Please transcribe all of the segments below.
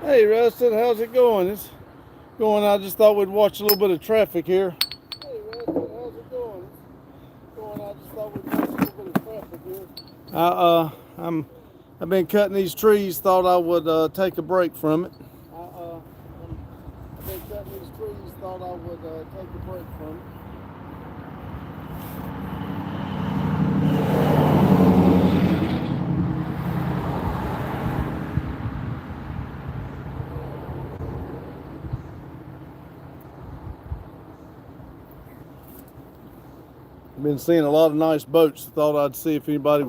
Hey Rustin, how's it going? It's going. I just thought we'd watch a little bit of traffic here. Hey Rustin, how's it going? It's going. I just thought we'd watch a little bit of traffic here. I've been cutting these trees. Thought I would take a break from it. I've been cutting these trees. Thought I would take a break from it. I've been seeing a lot of nice boats. Thought I'd see if anybody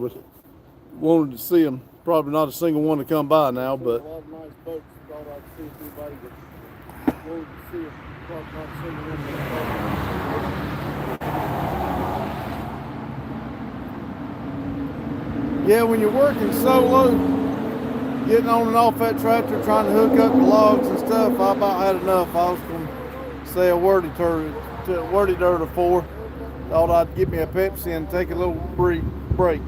wanted to see them. Probably not a single one to come by now, but a lot of nice boats. Thought I'd see if anybody wanted to see them. Probably not a single one to come by. Yeah, when you're working solo, getting on and off that tractor, trying to hook up the logs and stuff, I about had enough. I was going to say a wordy dirt or four. Thought I'd get me a Pepsi and take a little break. Hey,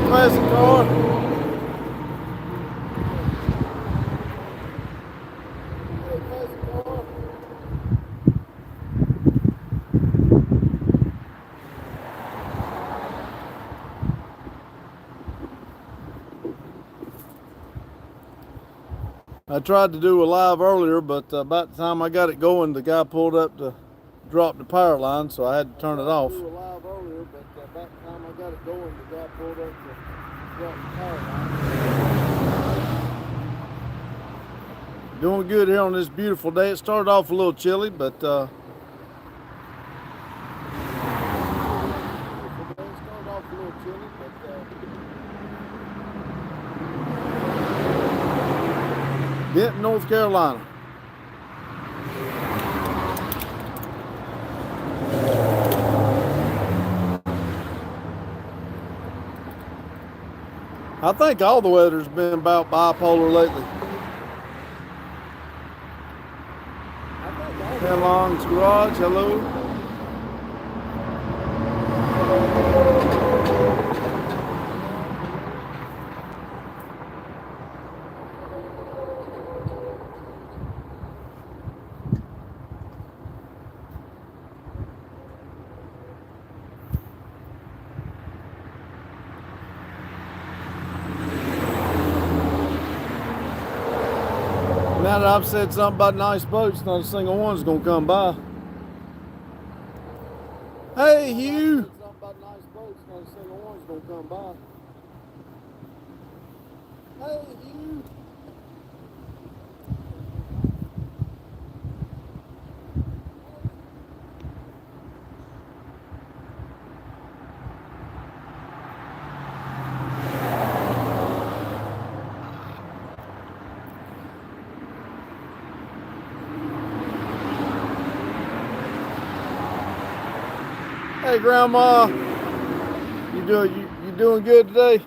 classic car. Hey, classic car. I tried to do a live earlier, but about the time I got it going, the guy pulled up to drop the power line, so I had to turn it off. I tried to do a live earlier, but about the time I got it going, the guy pulled up to drop the power line. Doing good here on this beautiful day. It started off a little chilly, but Denton, North Carolina. I think all the weather's been about bipolar lately. Penlong's Garage, hello. Now that I've said something about nice boats, not a single one's gonna come by. Hey, Hugh. Something about nice boats, not a single one's gonna come by. Hey, Hugh. Hey, Grandma, you doing good today?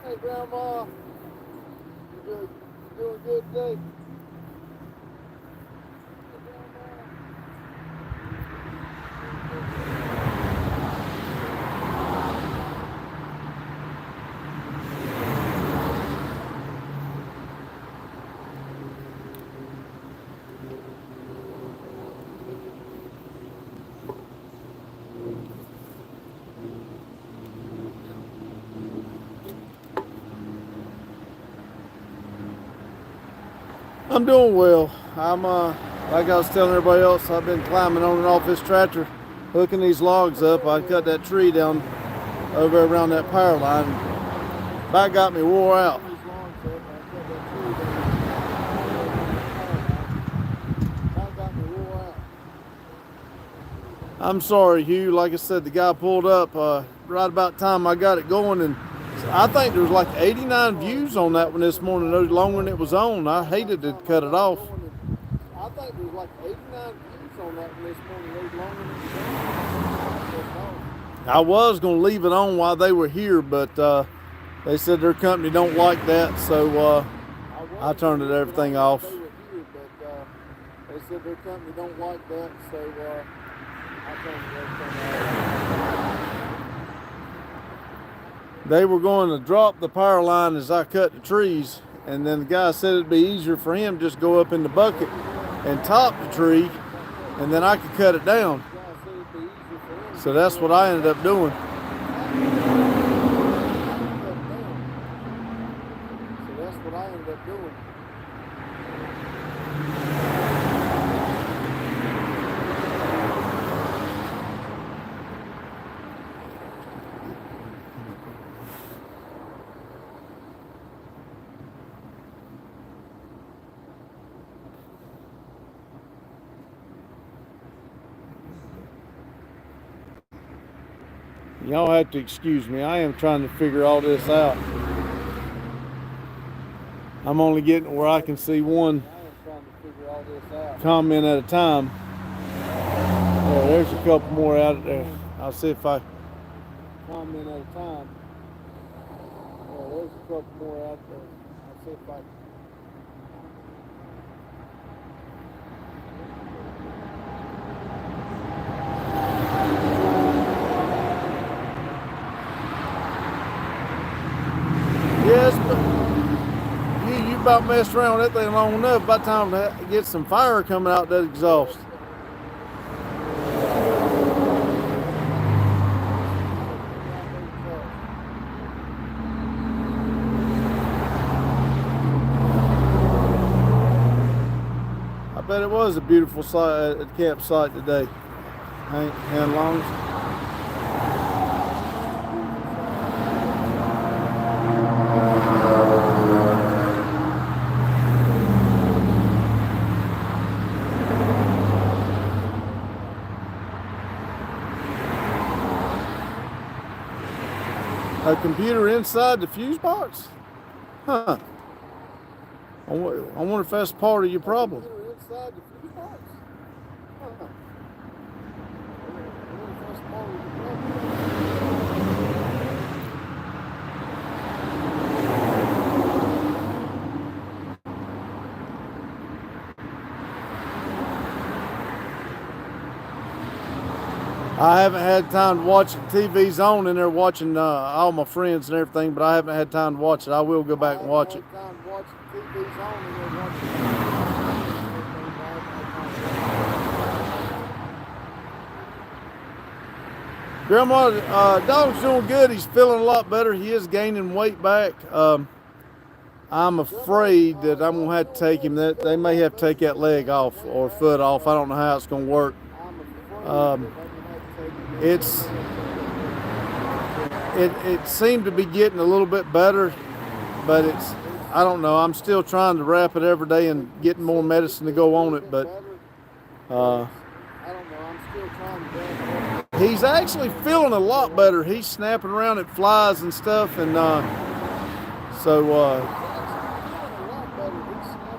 Hey, Grandma, you doing good today? I'm doing well. I'm like I was telling everybody else, I've been climbing on and off this tractor, hooking these logs up. I cut that tree down over around that power line. That got me wore out. I'm sorry, Hugh. Like I said, the guy pulled up right about the time I got it going, and I think there was like 89 views on that one this morning, no longer than it was on. I hated to cut it off. I think there was like 89 views on that one this morning, no longer than it was on. I was going to leave it on while they were here, but they said their company don't like that, so I turned everything off. They said their company don't like that, so I turned everything off. They were going to drop the power line as I cut the trees, and then the guy said it'd be easier for him just go up in the bucket and top the tree, and then I could cut it down. So that's what I ended up doing. Y'all have to excuse me. I am trying to figure all this out. I'm only getting where I can see one comment at a time. There's a couple more out there. I'll see if I comment at a time. There's a couple more out there. I'll see if I. Yes, but you about messed around with that thing long enough. By the time to get some fire coming out that exhaust. I bet it was a beautiful site at the campsite today. Hand longs. A computer inside the fuse box? Huh. I wonder if that's part of your problem. Inside the fuse box? Huh. I haven't had time to watch it. TV's on and they're watching all my friends and everything, but I haven't had time to watch it. I will go back and watch it. Grandma, dog's doing good. He's feeling a lot better. He is gaining weight back. I'm afraid that I'm going to have to take him. They may have to take that leg off or foot off. I don't know how it's going to work. It seemed to be getting a little bit better, but I don't know. I'm still trying to wrap it every day and getting more medicine to go on it, but he's actually feeling a lot better. He's snapping around at flies and stuff, and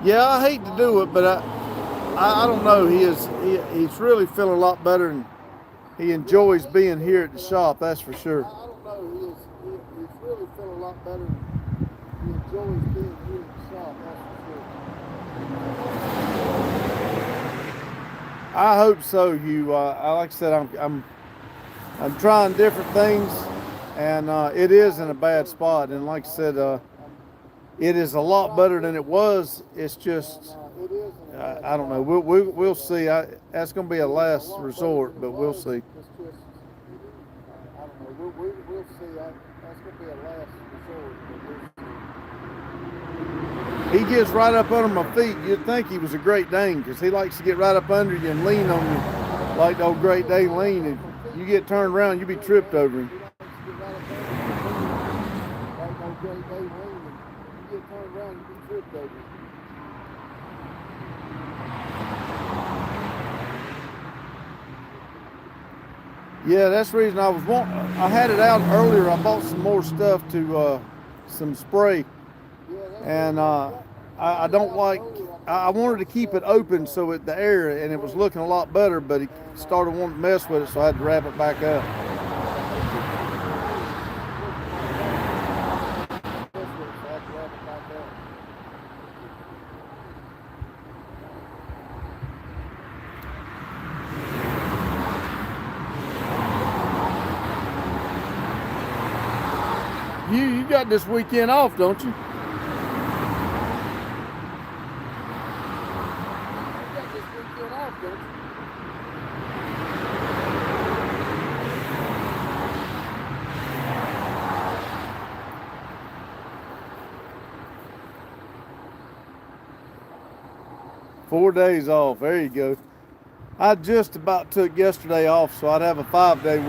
yeah, I hate to do it, but I don't know. He's really feeling a lot better, and he enjoys being here at the shop, that's for sure. I don't know. He's really feeling a lot better. He enjoys being here at the shop, that's for sure. I hope so, Hugh. Like I said, I'm trying different things, and it is in a bad spot. And like I said, it is a lot better than it was. It's just. I don't know. We'll see. That's going to be a last resort, but we'll see. I don't know. We'll see. That's going to be a last resort. He gets right up under my feet. You'd think he was a Great Dane because he likes to get right up under you and lean on you like the old Great Dane lean. And you get turned around, you be tripped over him. Yeah, that's the reason I had it out earlier. I bought some more stuff to some spray, and I don't like. I wanted to keep it open so the air, and it was looking a lot better. But he started wanting to mess with it, so I had to wrap it back up. You got this weekend off, don't you? Four days off. There you go. I just about took yesterday off, so I'd have a 5-day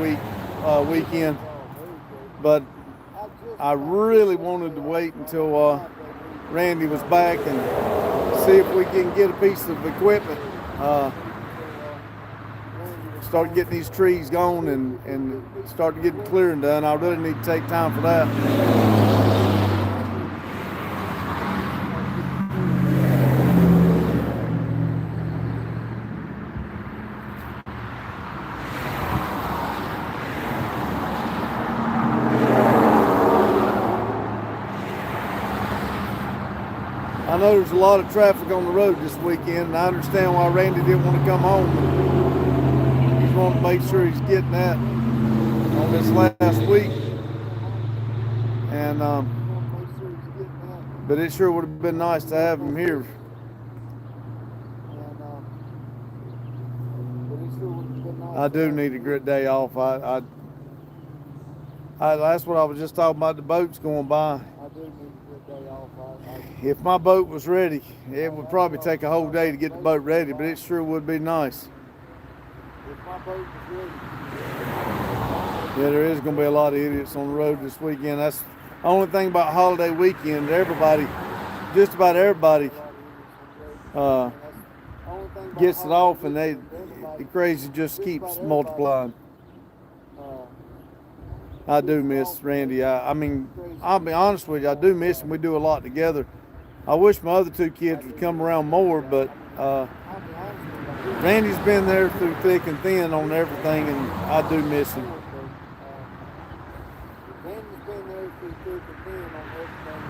weekend. But I really wanted to wait until Randy was back and see if we can get a piece of equipment. Start getting these trees gone and start getting clearing done. I really need to take time for that. I know there's a lot of traffic on the road this weekend, and I understand why Randy didn't want to come home. He's wanting to make sure he's getting that on this last week. And but it sure would have been nice to have him here. I do need a great day off. That's what I was just talking about, the boats going by. If my boat was ready, it would probably take a whole day to get the boat ready, but it sure would be nice. If my boat was ready. Yeah, there is going to be a lot of idiots on the road this weekend. That's the only thing about holiday weekend. Everybody, just about everybody, gets it off, and the crazy just keeps multiplying. I do miss Randy. I mean, I'll be honest with you, I do miss him. We do a lot together. I wish my other two kids would come around more, but Randy's been there through thick and thin on everything, and I do miss him. Randy's been there through thick and thin on everything.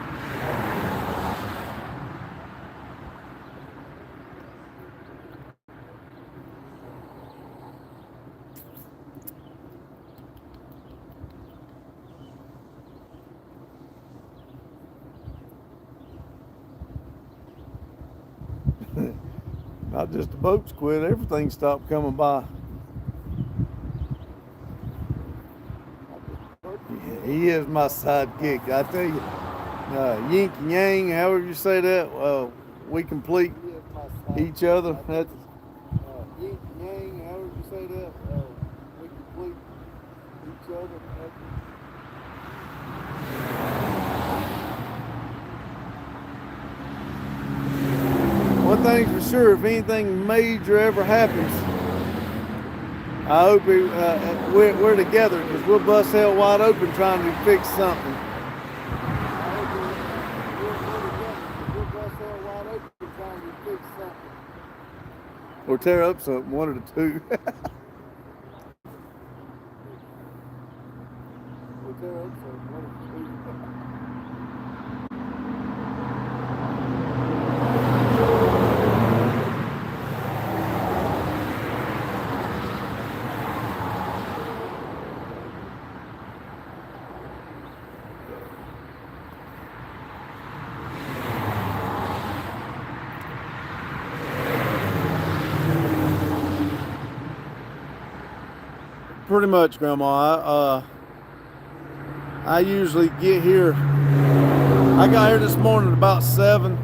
Not just the boats quit, everything stopped coming by. Yeah, he is my sidekick, I tell you. Yin and yang, however you say that, we complete each other. That's yin and yang, however you say that, we complete each other. One thing's for sure, if anything major ever happens, I hope we're together, because we'll bust hell wide open trying to fix something. Or tear up something, one of the two. Or tear up something, one of the two. Pretty much, Grandma. I usually get here. I got here this morning at about 7,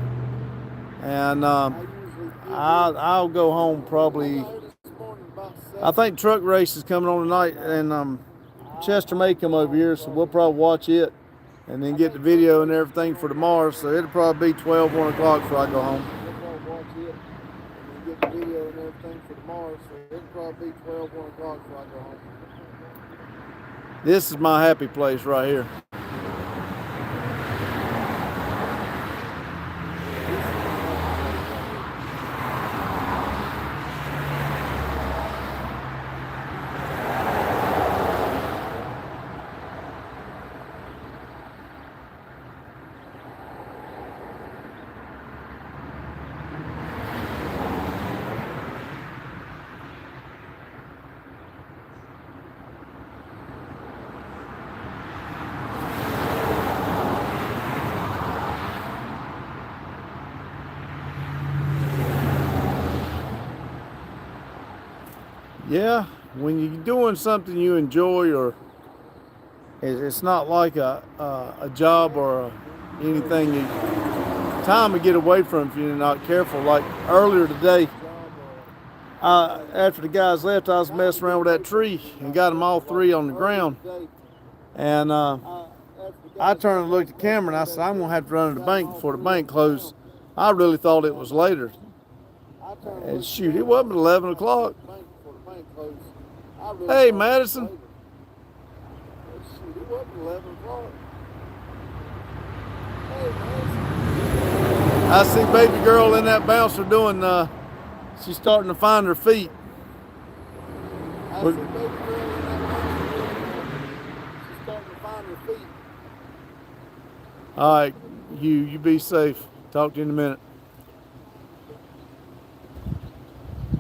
and I'll go home probably. I think truck race is coming on tonight, and Chester may come over here, so we'll probably watch it, and then get the video and everything for tomorrow. So it'll probably be 12, 1 o'clock before I go home. Get the video and everything for tomorrow, so it'll probably be 12, 1 o'clock before I go home. This is my happy place right here. Yeah, when you're doing something you enjoy, or it's not like a job or anything, time to get away from if you're not careful. Like earlier today, after the guys left, I was messing around with that tree and got them all three on the ground. And I turned and looked at the camera and I said, I'm going to have to run to the bank before the bank closed. I really thought it was later. And shoot, it wasn't 11 o'clock. Hey, Madison. Shoot, it wasn't 11 o'clock. Hey, Madison. I see baby girl in that bouncer doing, she's starting to find her feet. I see baby girl in that bouncer doing, she's starting to find her feet. All right, you be safe. Talk to you in a minute.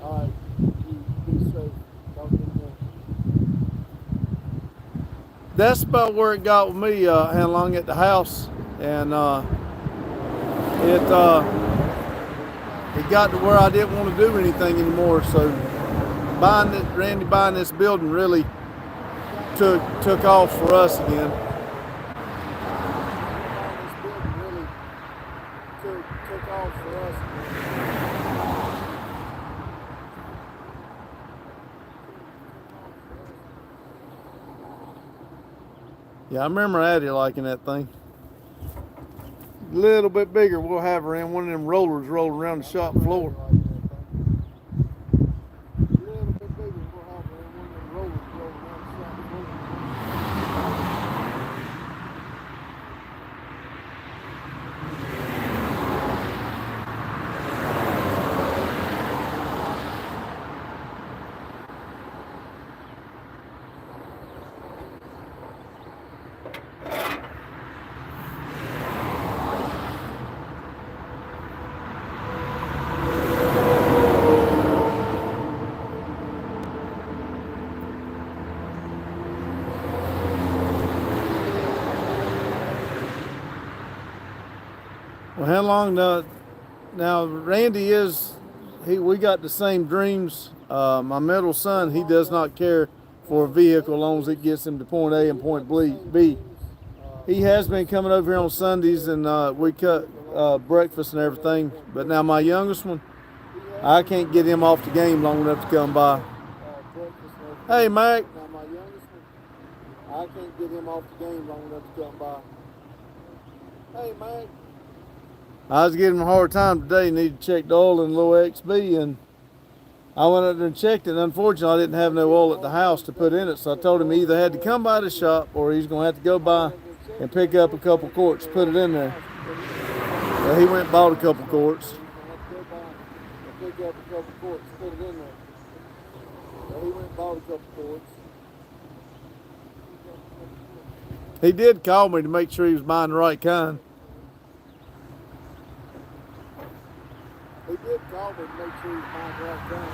All right, you be safe. Talk to you in a minute. That's about where it got with me, along at the house, and it got to where I didn't want to do anything anymore. So Randy buying this building really took off for us again. Yeah, I remember Addie liking that thing. A little bit bigger, we'll have her in one of them rollers rolling around the shop floor. Well, how long now Randy we got the same dreams. My middle son, he does not care for a vehicle as long as it gets him to point A and point B. He has been coming over here on Sundays, and we cut breakfast and everything. But now my youngest one, I can't get him off the game long enough to come by. Hey, Mac. Now my youngest one, I can't get him off the game long enough to come by. Hey, Mac. I was giving him a hard time today. Needed to check the oil in the little XB, and I went up there and checked it. Unfortunately, I didn't have no oil at the house to put in it, so I told him he either had to come by the shop or he's going to have to go by and pick up a couple quarts, put it in there. Well, he went and bought a couple quarts. He did call me to make sure he was buying the right kind. He did call me to make sure he was buying the right kind.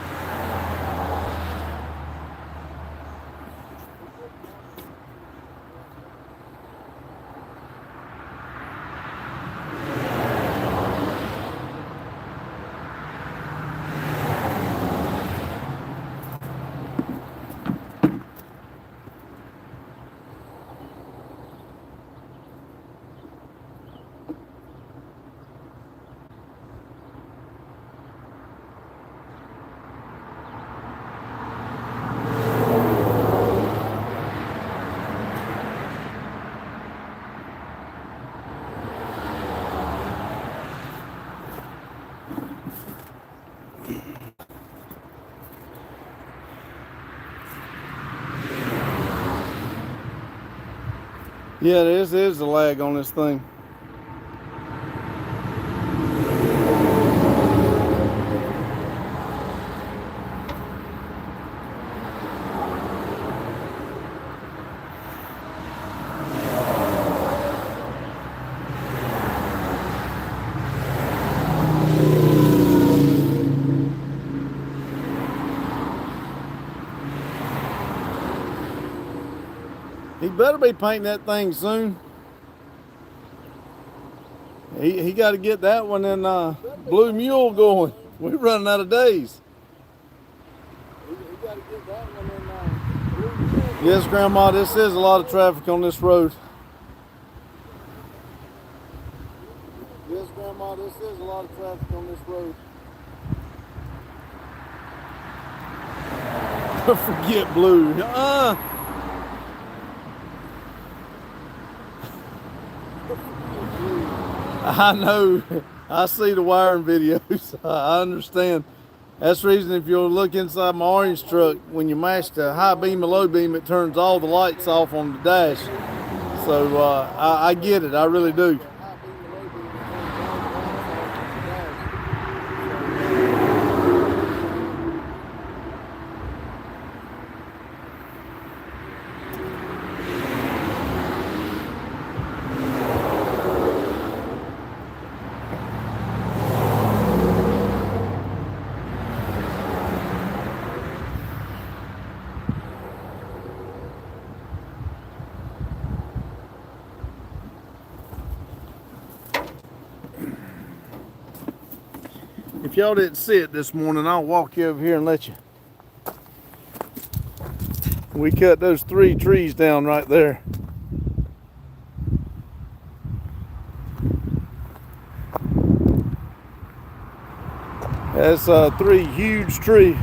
Yeah, there is a lag on this thing. He better be painting that thing soon. He got to get that one in Blue Mule going. We're running out of days. He got Yes, Grandma, this is a lot of traffic on this road. Yes, Grandma, this is a lot of traffic on this road. Forget blue. I know. I see the wiring videos. I understand. That's the reason if you'll look inside my orange truck, when you mash the high beam and low beam, it turns all the lights off on the dash. So I get it. I really do. If y'all didn't see it this morning, I'll walk you over here and let you. We cut those 3 trees down right there. That's 3 huge trees.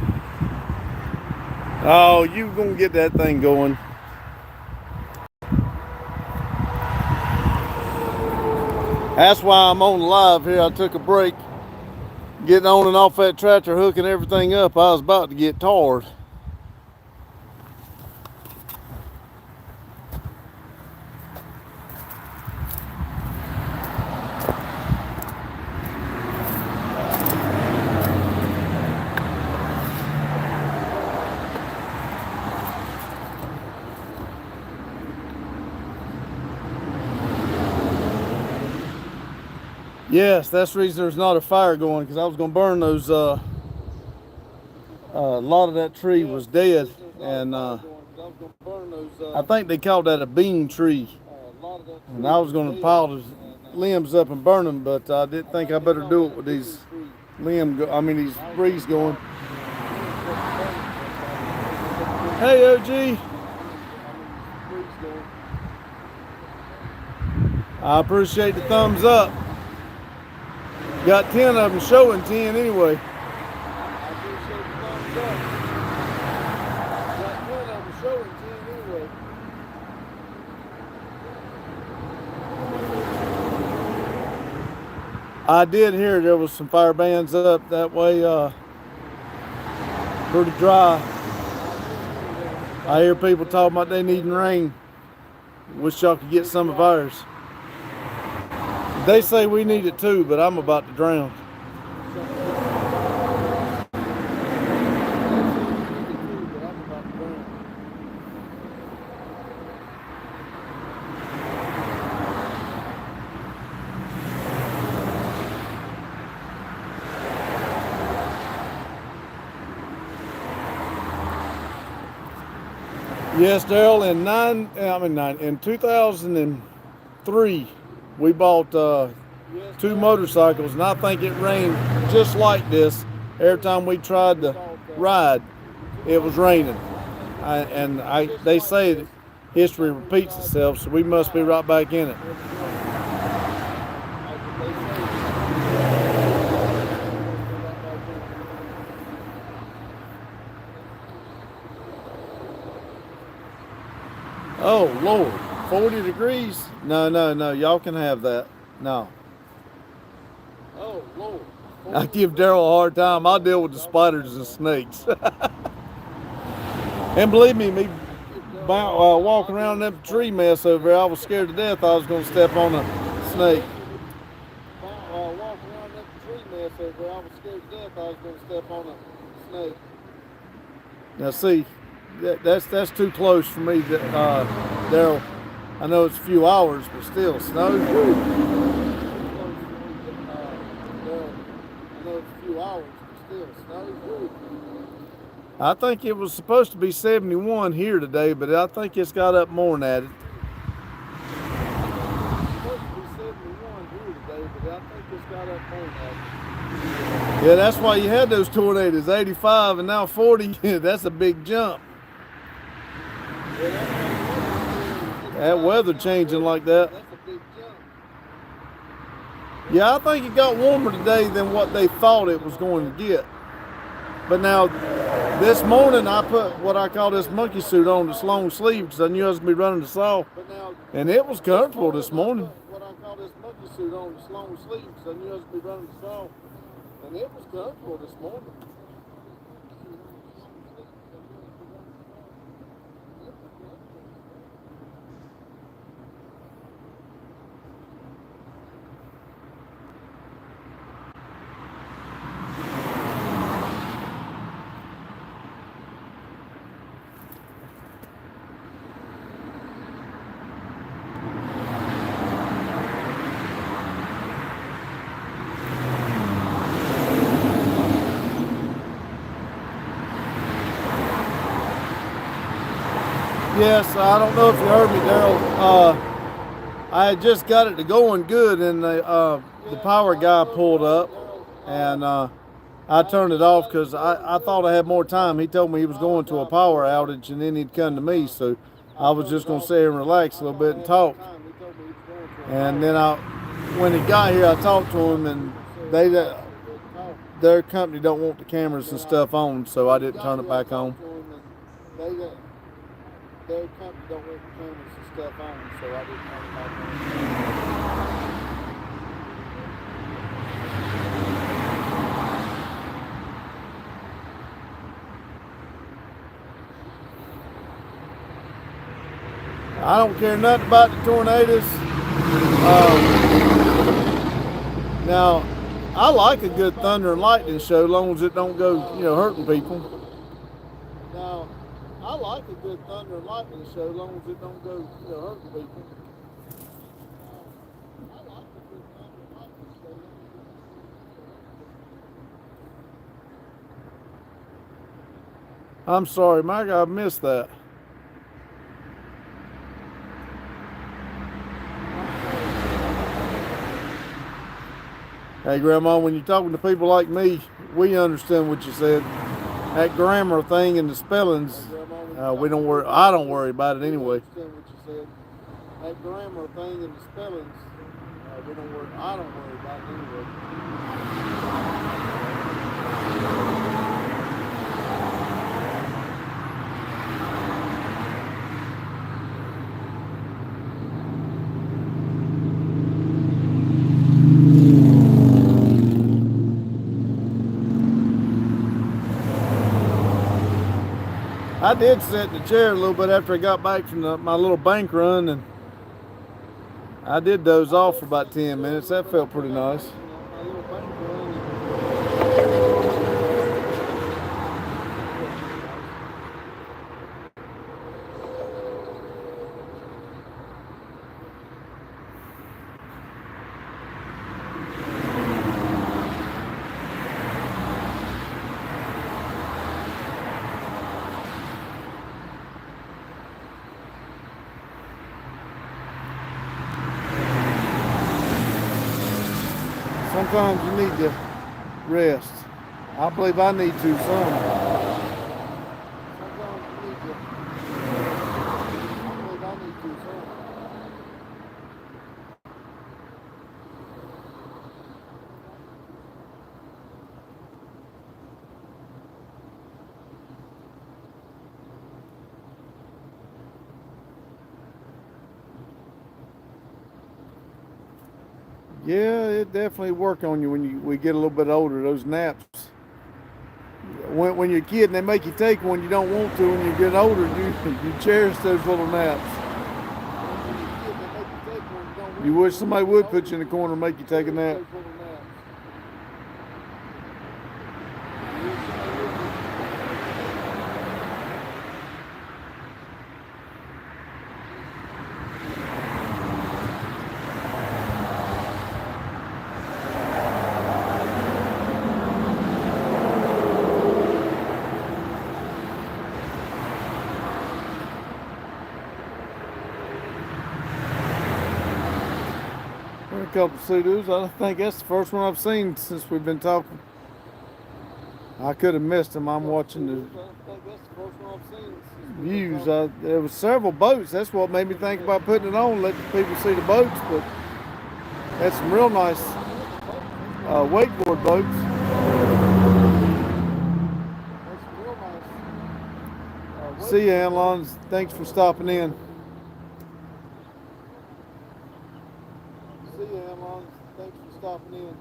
Oh, you gonna get that thing going. That's why I'm on live here. I took a break. Getting on and off that tractor, hooking everything up. I was about to get tarred. Yes, that's the reason there's not a fire going, because I was going to burn those. A lot of that tree was dead, and I think they called that a bean tree. And I was going to pile the limbs up and burn them, but I didn't think I better do it with these these trees going. Hey, OG. I appreciate the thumbs up. Got 10 of them showing 10 anyway. I appreciate the thumbs up. Got 10 of them showing 10 anyway. I did hear there was some fire bans up that way. Pretty dry. I hear people talking about they needing rain. Wish y'all could get some of ours. They say we need it too, but I'm about to drown. Yes, Daryl, in 2003, we bought 2 motorcycles, and I think it rained just like this. Every time we tried to ride, it was raining. They say that history repeats itself, so we must be right back in it. Oh, Lord. 40 degrees? No. Y'all can have that. No. Oh, Lord. I give Daryl a hard time. I deal with the spiders and snakes. And believe me, walking around that tree mess over there, I was scared to death I was going to step on a snake. Walking around that tree mess over there, I was scared to death I was going to step on a snake. Now see, that's too close for me, Daryl. I know it's a few hours, but still, snow. I know it's a few hours, but still, snow. I think it was supposed to be 71 here today, but I think it's got up more than that. It's supposed to be 71 here today, but I think it's got up more than that. Yeah, that's why you had those tornadoes, 85 and now 40. That's a big jump. That weather changing like that. Yeah, I think it got warmer today than what they thought it was going to get. But now, this morning I put what I call this monkey suit on, this long sleeve, because I knew I was going to be running the saw. And it was comfortable this morning. What I call this monkey suit on, this long sleeve, because I knew I was going to be running the saw. And it was comfortable this morning. Yes, I don't know if you heard me, Daryl. I had just got it to going good, and the power guy pulled up, and I turned it off because I thought I had more time. He told me he was going to a power outage, and then he'd come to me, so I was just going to sit here and relax a little bit and talk. And then when he got here, I talked to him, and their company don't want the cameras and stuff on, so I didn't turn it back on. Their company don't want the cameras and stuff on, so I didn't turn it back on. I don't care nothing about the tornadoes. Now, I like a good thunder and lightning show, as long as it don't go, hurting people. Now, I like a good thunder and lightning show, as long as it don't go, hurting people. I'm sorry, Mike, I missed that. Hey, Grandma, when you're talking to people like me, we understand what you said. That grammar thing and the spellings, we don't worry. I don't worry about it anyway. That grammar thing and the spellings, we don't worry. I don't worry about it anyway. I did sit in the chair a little bit after I got back from my little bank run, and I did doze off for about 10 minutes. That felt pretty nice. Sometimes you need to rest. I believe I need to some. Yeah, it definitely work on you when we get a little bit older. Those naps. When you're a kid and they make you take one you don't want to, when you get older, you cherish those little naps. You wish somebody would put you in the corner and make you take a nap. A couple Sudoos. I think that's the first one I've seen since we've been talking. I could have missed them. I'm watching the I think that's the first one I've seen. views. There was several boats. That's what made me think about putting it on, let the people see the boats. But had some real nice wakeboard boats. That's real nice. See you, Anlon. Thanks for stopping in. See you, Anlon. Thanks for stopping in.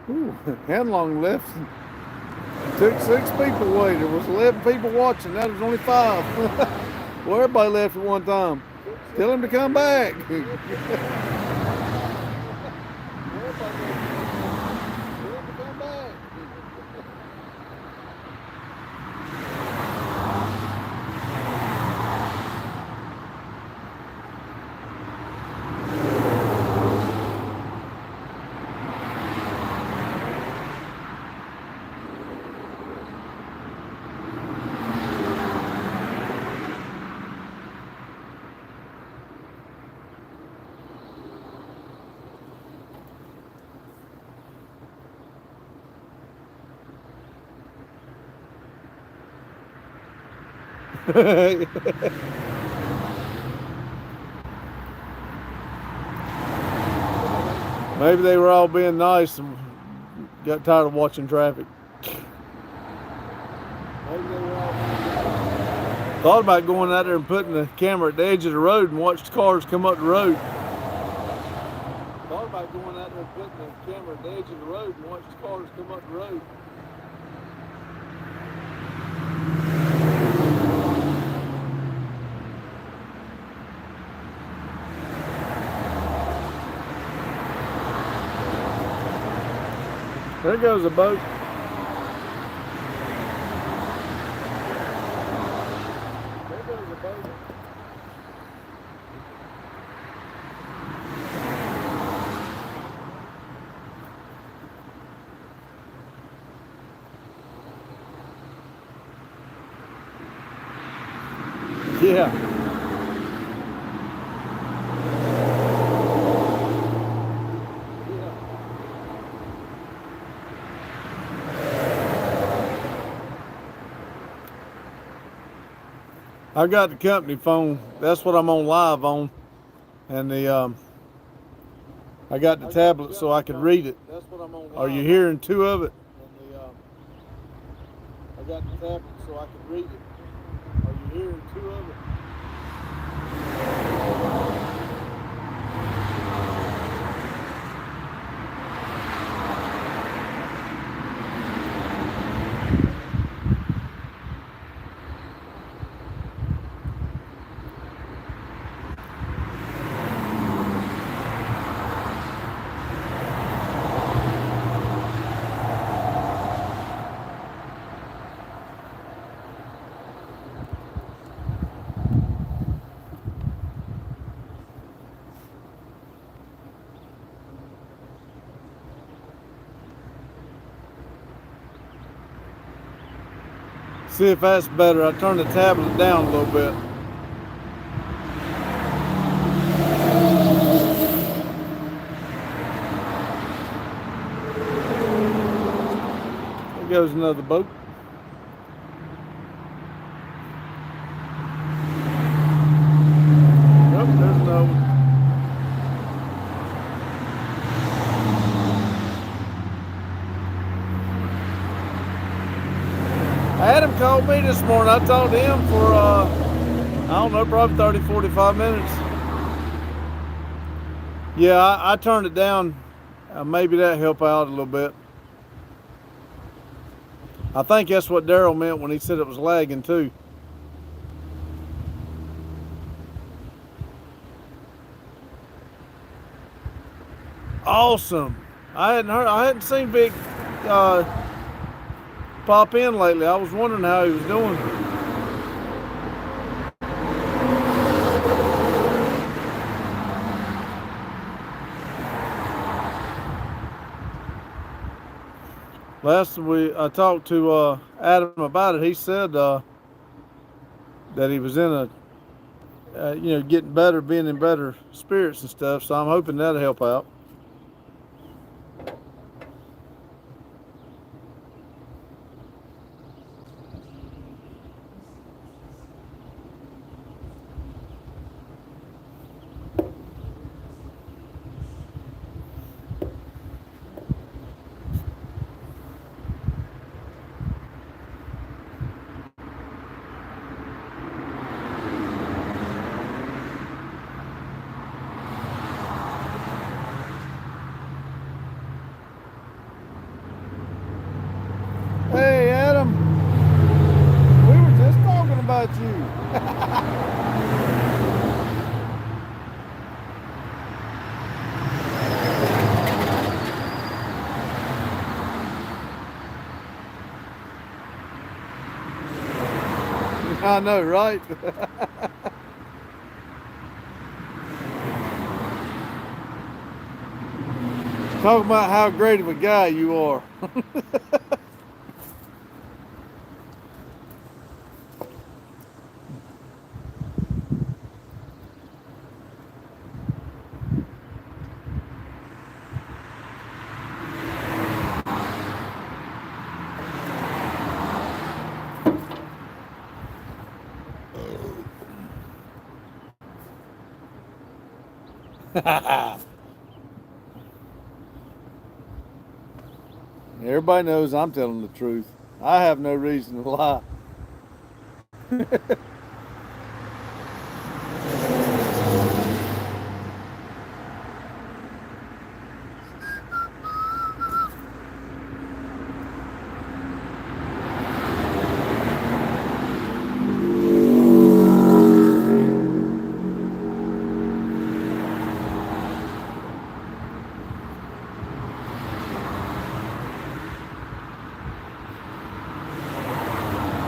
Ooh, Hanlong left. Took 6 people away. There was 11 people watching. Now there's only 5. Well, everybody left at one time. Tell him to come back. Maybe they were all being nice and got tired of watching traffic. Thought about going out there and putting the camera at the edge of the road and watch the cars come up the road. Thought about going out there and putting the camera at the edge of the road and watch the cars come up the road. There goes a boat. There goes a boat. Yeah. I got the company phone. That's what I'm on live on, and I got the tablet so I could read it. That's what I'm on. Are you hearing 2 of it? And I got the tablet so I could read it. Are you hearing 2 of it? See if that's better. I turned the tablet down a little bit. There goes another boat. Yep, there's another one. Adam called me this morning. I talked to him for, I don't know, probably 30, 45 minutes. Yeah, I turned it down. Maybe that helped out a little bit. I think that's what Daryl meant when he said it was lagging too. Awesome. I hadn't seen Vic uh, pop in lately. I was wondering how he was doing. Last I talked to Adam about it, he said that he was in a getting better, being in better spirits and stuff. So I'm hoping that'll help out. Hey, Adam. We were just talking about you. I know, right? Talking about how great of a guy you are. Everybody knows I'm telling the truth. I have no reason to lie.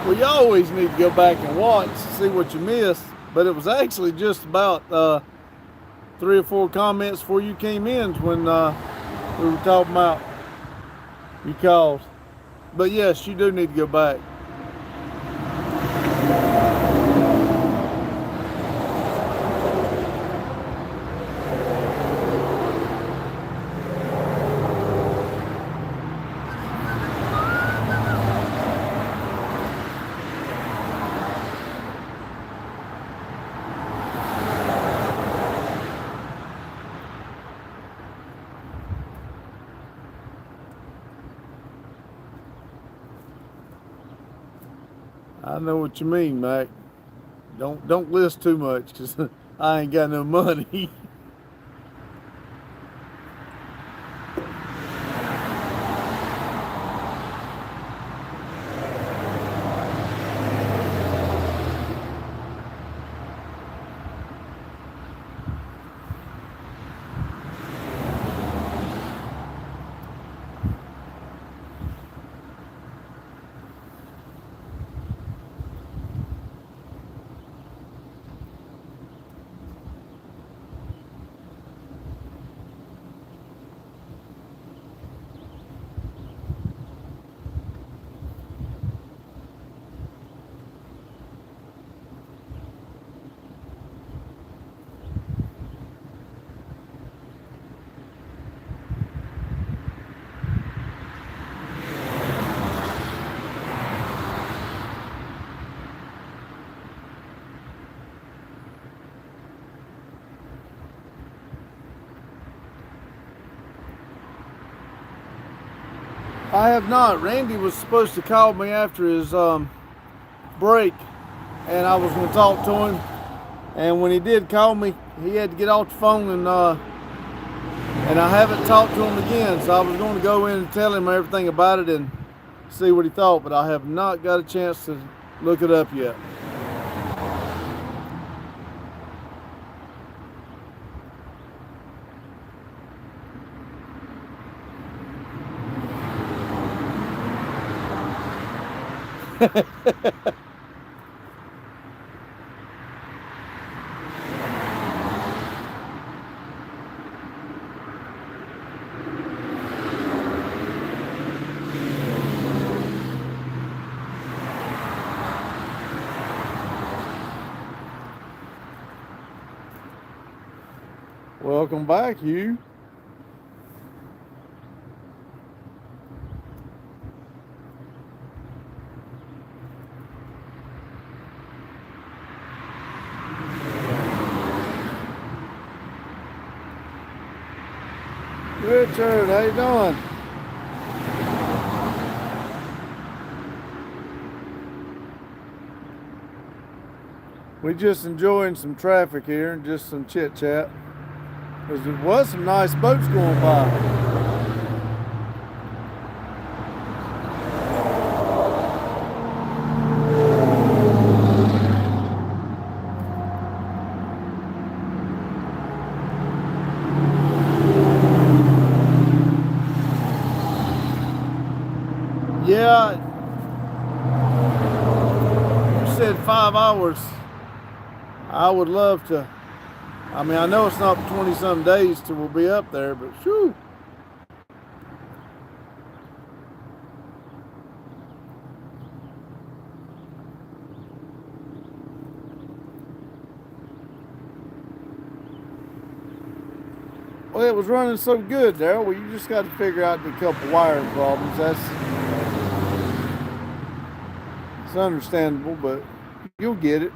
Well, you always need to go back and watch to see what you missed. But it was actually just about 3 or 4 comments before you came in when we were talking about you called. But yes, you do need to go back. I know what you mean, Mac. Don't list too much, 'cause I ain't got no money. I have not. Randy was supposed to call me after his break, and I was going to talk to him. And when he did call me, he had to get off the phone, and I haven't talked to him again. So I was going to go in and tell him everything about it and see what he thought, but I have not got a chance to look it up yet. Welcome back, you. Richard, how you doing? We just enjoying some traffic here and just some chit chat. Because there was some nice boats going by. Yeah, you said 5 hours. I would love to. I mean, I know it's not 20-some days till we'll be up there, but shoo. Well, it was running so good, Daryl. Well, you just got to figure out the couple wiring problems. It's understandable, but you'll get it.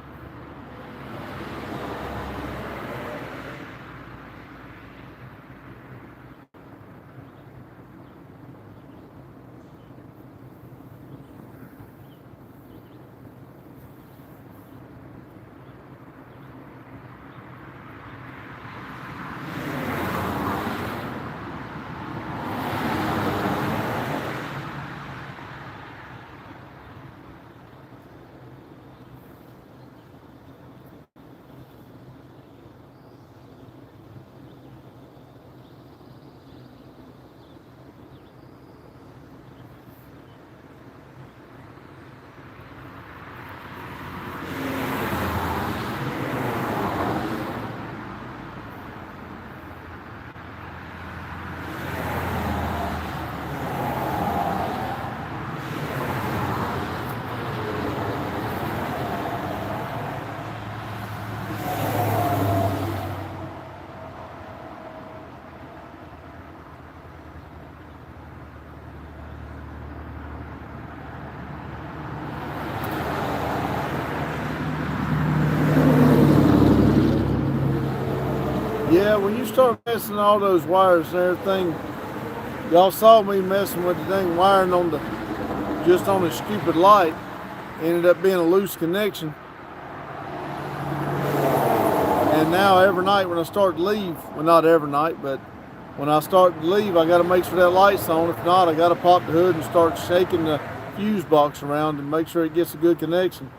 Yeah, when you start messing all those wires and everything, y'all saw me messing with the dang wiring on just on the stupid light. Ended up being a loose connection. And now every night when I start to leave, well, not every night, but when I start to leave, I got to make sure that light's on. If not, I got to pop the hood and start shaking the fuse box around and make sure it gets a good connection.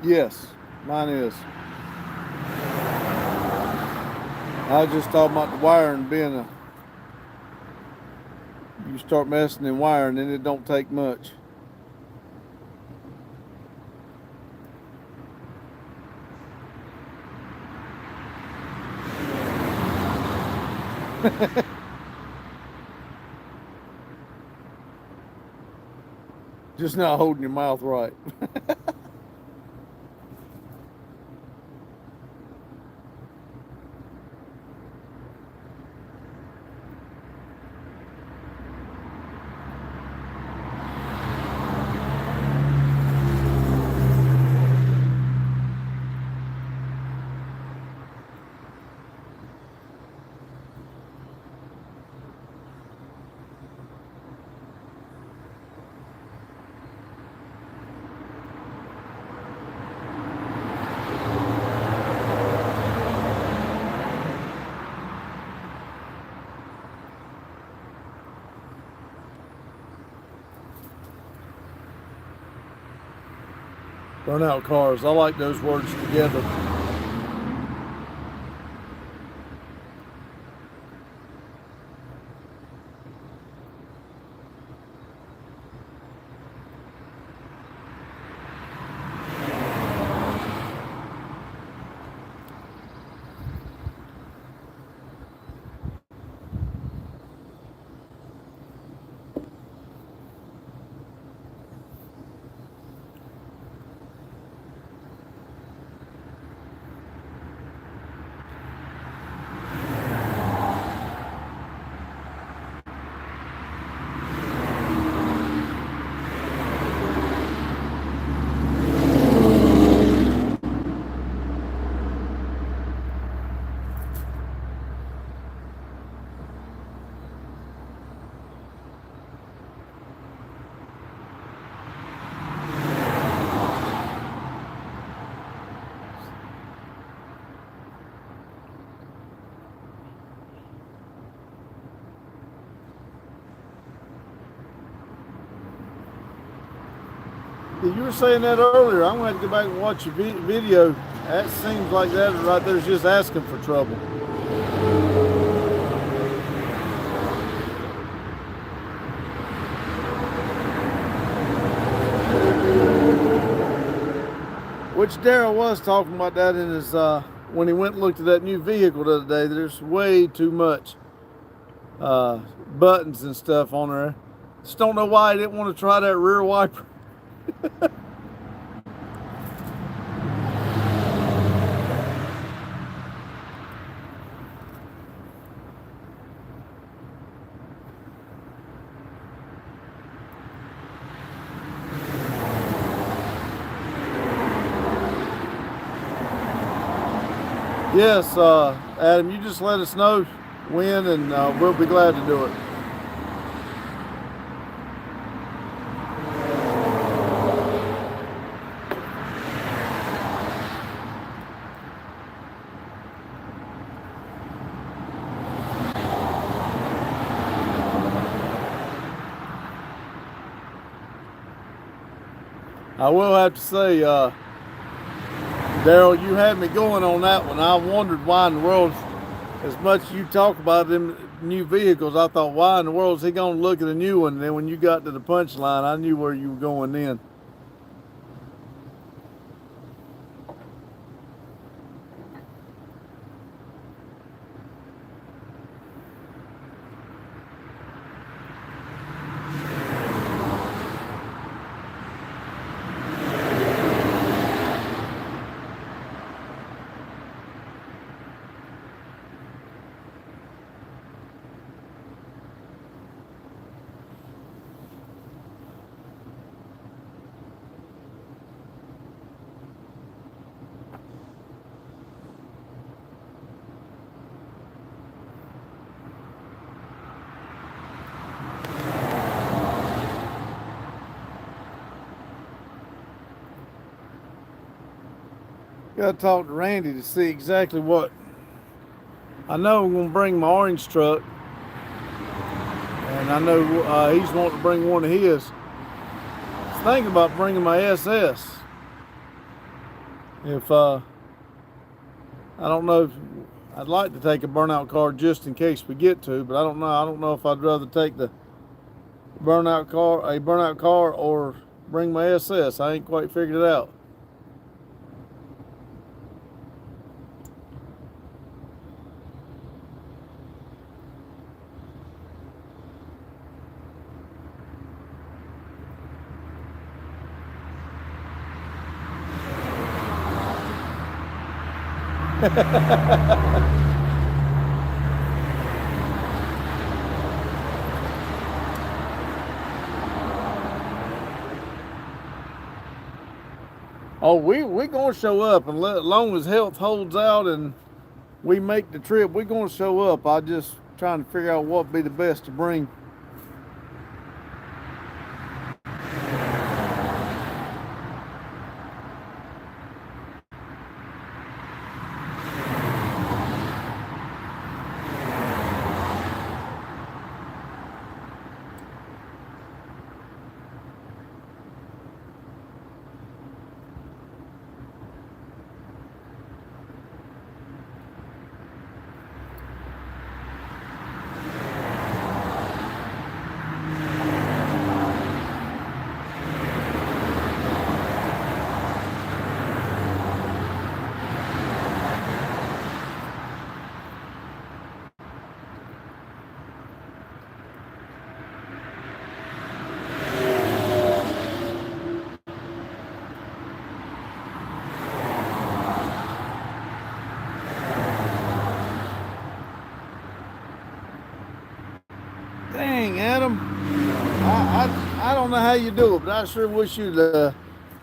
Yes, mine is. I was just talking about the wiring being you start messing in wiring and it don't take much. Just not holding your mouth right. Burnout cars. I like those words together. You were saying that earlier. I'm going to have to go back and watch your video. That seems like that right there's just asking for trouble. Which Daryl was talking about that in his, when he went and looked at that new vehicle the other day. There's way too much buttons and stuff on there. Just don't know why he didn't want to try that rear wiper. Yes, Adam, you just let us know when, and we'll be glad to do it. I will have to say, Daryl, you had me going on that one. I wondered why in the world, as much as you talk about them new vehicles, I thought, why in the world is he going to look at a new one? And then when you got to the punchline, I knew where you were going then. Got to talk to Randy to see exactly what. I know I'm going to bring my orange truck, and I know he's wanting to bring one of his. I was thinking about bringing my SS. If I don't know if I'd like to take a burnout car just in case we get to, but I don't know. I don't know if I'd rather take the burnout car, or bring my SS. I ain't quite figured it out. Oh, we gonna show up, and as long as health holds out and we make the trip, we're gonna show up. I just trying to figure out what would be the best to bring. Dang, Adam. I don't know how you do it, but I sure wish you'd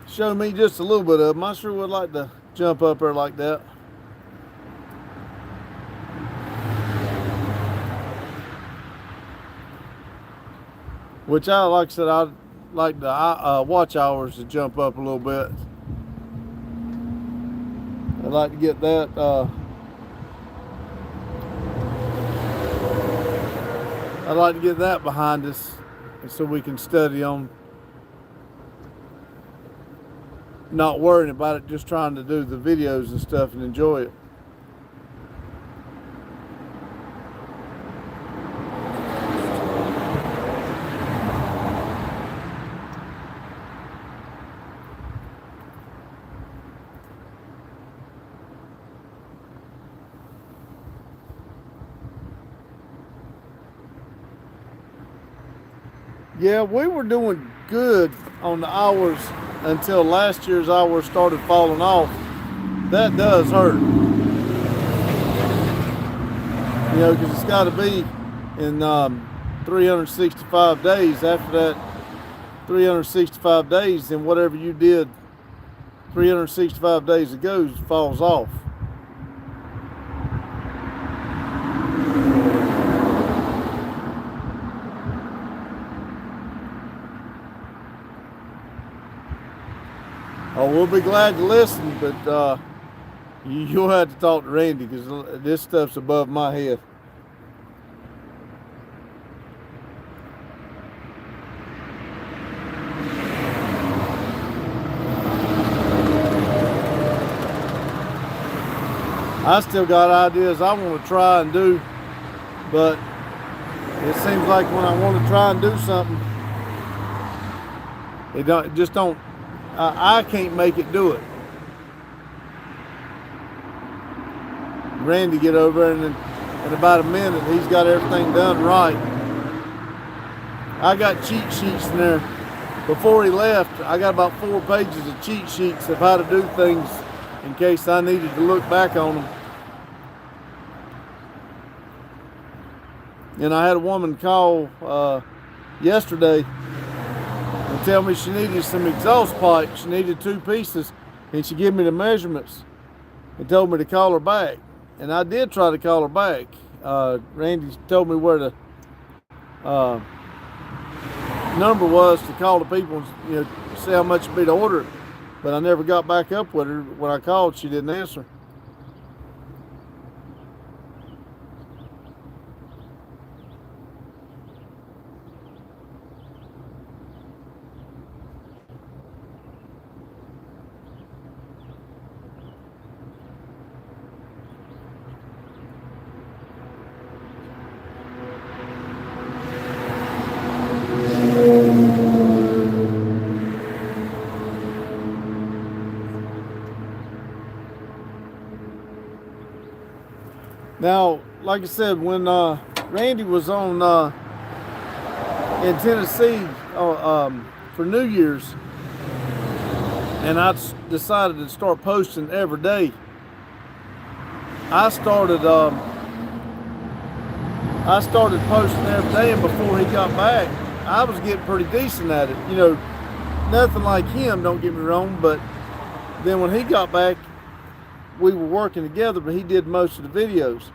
show me just a little bit of them. I sure would like to jump up there like that. Which like I said, I'd like the watch hours to jump up a little bit. I'd like to get that. I'd like to get that behind us, so we can study on not worrying about it, just trying to do the videos and stuff and enjoy it. Yeah, we were doing good on the hours until last year's hours started falling off. That does hurt. You know, because it's got to be in 365 days. After that 365 days, then whatever you did 365 days ago falls off. Oh, we'll be glad to listen, but you'll have to talk to Randy because this stuff's above my head. I still got ideas I want to try and do, but it seems like when I want to try and do something, it just don't. I can't make it do it. Randy get over and in about a minute he's got everything done right. I got cheat sheets in there. Before he left, I got about 4 pages of cheat sheets of how to do things in case I needed to look back on them. And I had a woman call yesterday and tell me she needed some exhaust pipe. She needed 2 pieces, and she gave me the measurements and told me to call her back. And I did try to call her back. Randy told me where the number was to call the people and see how much it'd be to order it. But I never got back up with her. When I called, she didn't answer. Now, like I said, when Randy was on in Tennessee for New Year's, and I decided to start posting every day, I started posting every day, and before he got back, I was getting pretty decent at it. You know, nothing like him, don't get me wrong, but then when he got back, we were working together, but he did most of the videos.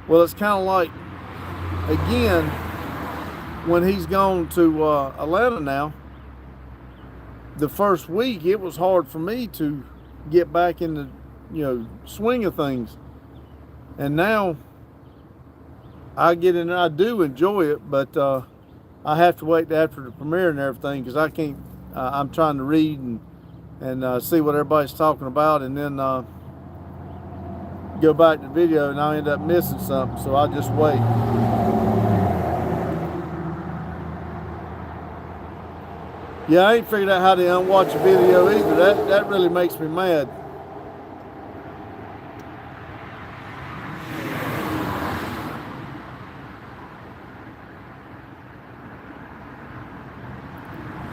Well, it's kind of like, again, when he's gone to Atlanta now, the first week, it was hard for me to get back in the, swing of things. And now, I get in there, I do enjoy it, but I have to wait after the premiere and everything, because I can't, I'm trying to read and see what everybody's talking about, and then go back to the video, and I end up missing something, so I just wait. Yeah, I ain't figured out how to unwatch a video either. That really makes me mad.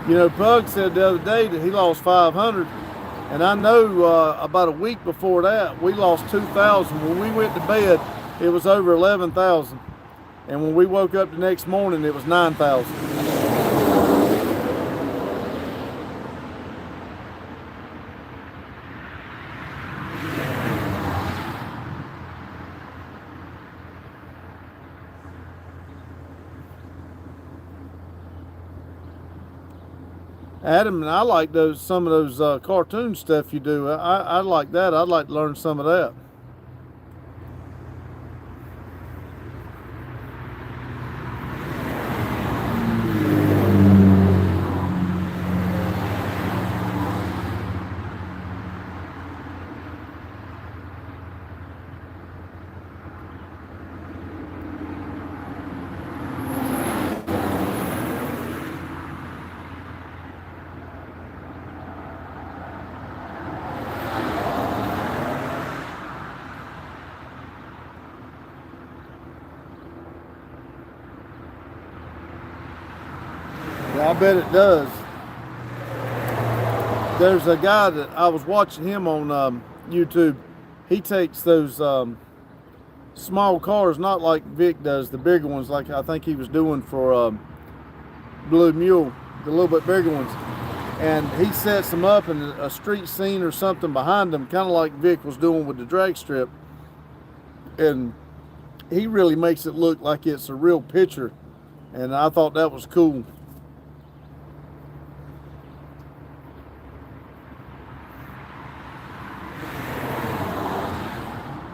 You know, Pug said the other day that he lost 500, and I know about a week before that, we lost 2,000. When we went to bed, it was over 11,000. And when we woke up the next morning, it was 9,000. Adam, and I like some of those cartoon stuff you do. I like that. I'd like to learn some of that. Yeah, I bet it does. There's a guy that I was watching him on YouTube. He takes those small cars, not like Vic does, the bigger ones, like I think he was doing for Blue Mule, the little bit bigger ones. And he sets them up in a street scene or something behind them, kind of like Vic was doing with the drag strip. And he really makes it look like it's a real picture. And I thought that was cool.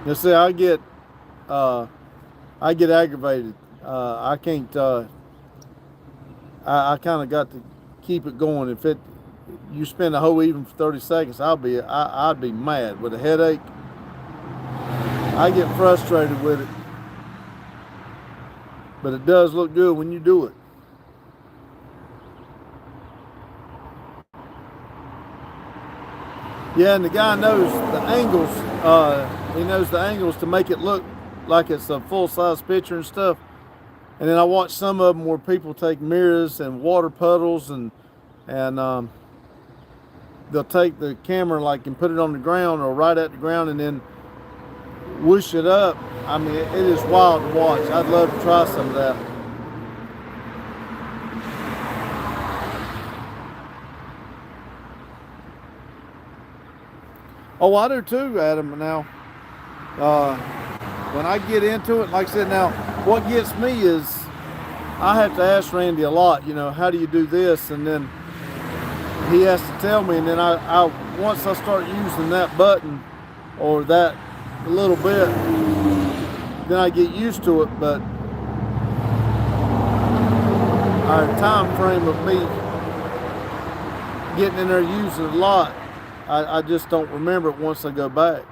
You see, I get aggravated. I can't. I kind of got to keep it going. If you spend a whole evening for 30 seconds, I'd be mad with a headache. I get frustrated with it, but it does look good when you do it. Yeah, and the guy knows the angles. He knows the angles to make it look like it's a full-size picture and stuff. And then I watch some of them where people take mirrors and water puddles and they'll take the camera like and put it on the ground or right at the ground and then whoosh it up. I mean, it is wild to watch. I'd love to try some of that. Oh, I do too, Adam. Now, when I get into it, like I said, now, what gets me is I have to ask Randy a lot, you know, how do you do this? And then he has to tell me, and then I once I start using that button or that a little bit, then I get used to it. But our time frame of me getting in there using it a lot, I just don't remember it once I go back.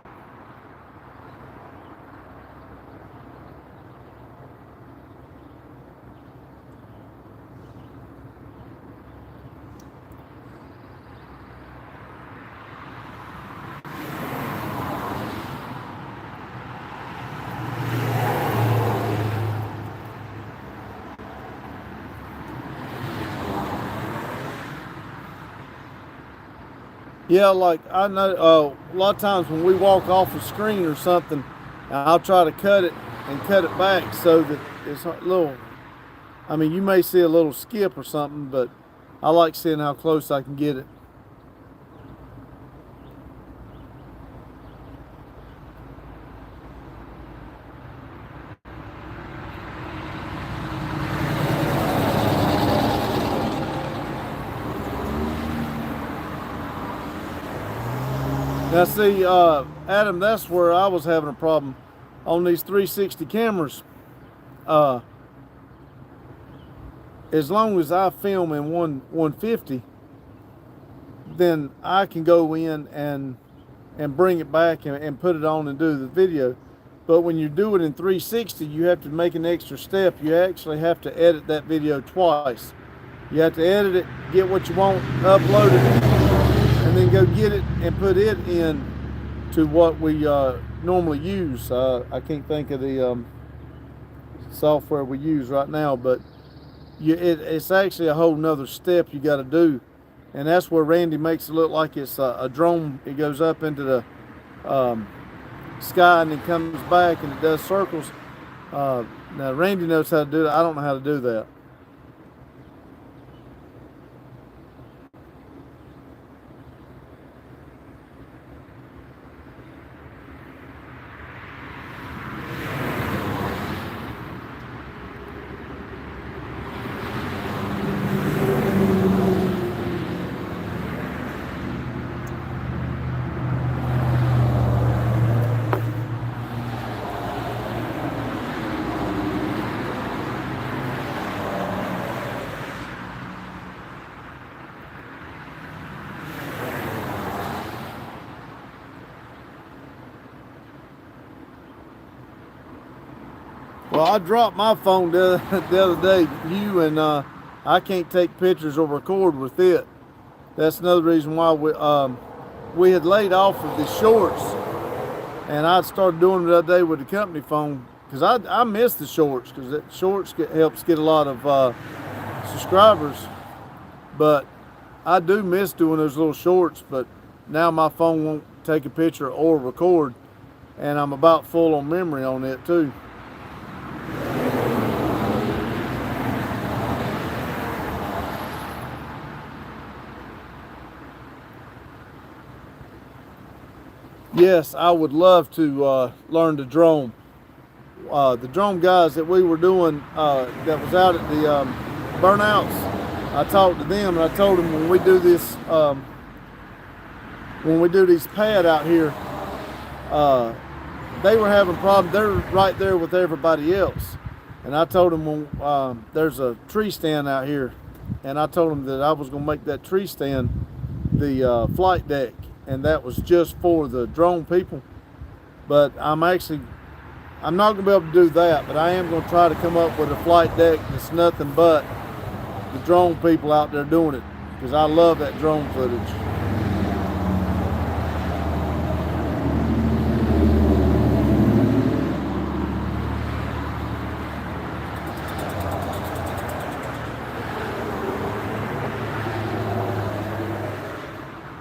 Yeah, like I know a lot of times when we walk off the screen or something, I'll try to cut it and cut it back so that it's a little, I mean, you may see a little skip or something, but I like seeing how close I can get it. Now see, Adam, that's where I was having a problem on these 360 cameras. As long as I film in 150, then I can go in and bring it back and put it on and do the video. But when you do it in 360, you have to make an extra step. You actually have to edit that video twice. You have to edit it, get what you want, upload it, and then go get it and put it in to what we normally use. I can't think of the software we use right now, but it's actually a whole nother step you got to do, and that's where Randy makes it look like it's a drone. It goes up into the sky and then comes back and it does circles. Now Randy knows how to do that. I don't know how to do that. Well, I dropped my phone the other day, Hugh, and I can't take pictures or record with it. That's another reason why we had laid off of the shorts, and I started doing it the other day with the company phone because I miss the shorts because shorts helps get a lot of subscribers, but I do miss doing those little shorts. But now my phone won't take a picture or record, and I'm about full on memory on it too. Yes, I would love to learn to drone. The drone guys that we were doing that was out at the burnouts, I talked to them and I told them when we do this, when we do these pad out here, they were having problems. They're right there with everybody else, and I told them when there's a tree stand out here, and I told them that I was going to make that tree stand the flight deck, and that was just for the drone people. But I'm not going to be able to do that, but I am going to try to come up with a flight deck that's nothing but the drone people out there doing it, because I love that drone footage.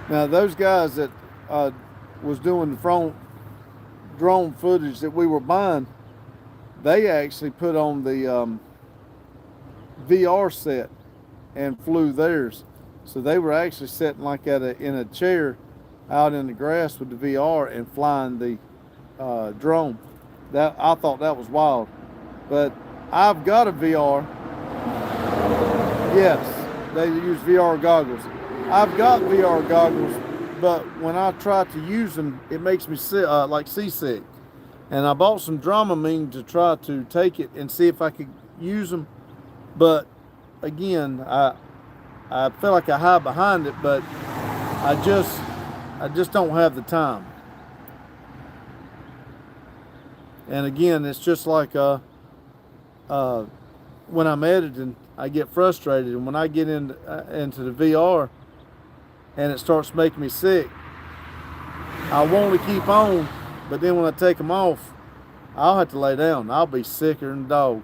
Now those guys that was doing the drone footage that we were buying, they actually put on the VR set and flew theirs. So they were actually sitting like in a chair out in the grass with the VR and flying the drone. I thought that was wild. But I've got a VR. Yes, they use VR goggles. I've got VR goggles, but when I try to use them, it makes me like seasick. And I bought some Dramamine to try to take it and see if I could use them. But again, I feel like I hide behind it, but I just don't have the time. And again, it's just like when I'm editing, I get frustrated, and when I get into the VR and it starts making me sick, I want to keep on, but then when I take them off, I'll have to lay down. I'll be sicker than a dog.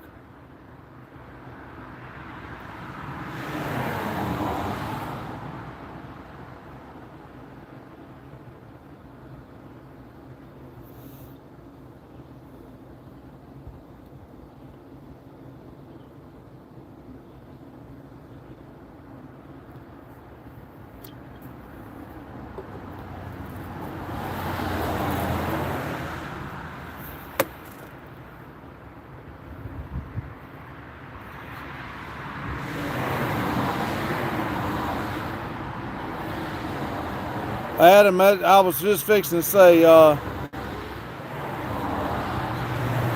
Adam, I was just fixing to say,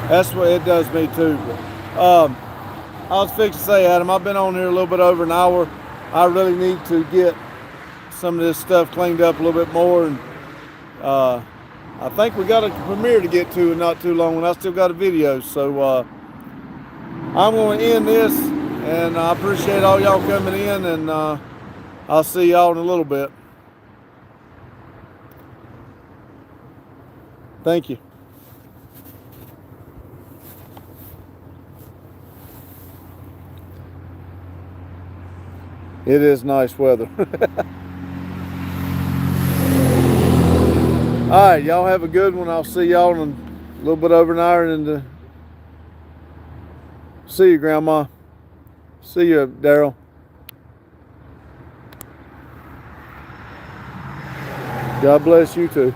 that's what it does me too. But, I was fixing to say, Adam, I've been on here a little bit over an hour. I really need to get some of this stuff cleaned up a little bit more. And I think we got a premiere to get to in not too long, and I still got a video. So I'm going to end this, and I appreciate all y'all coming in, and I'll see y'all in a little bit. Thank you. It is nice weather. All right, y'all have a good one. I'll see y'all in a little bit over an hour in the See you, Grandma. See you, Daryl. God bless you too.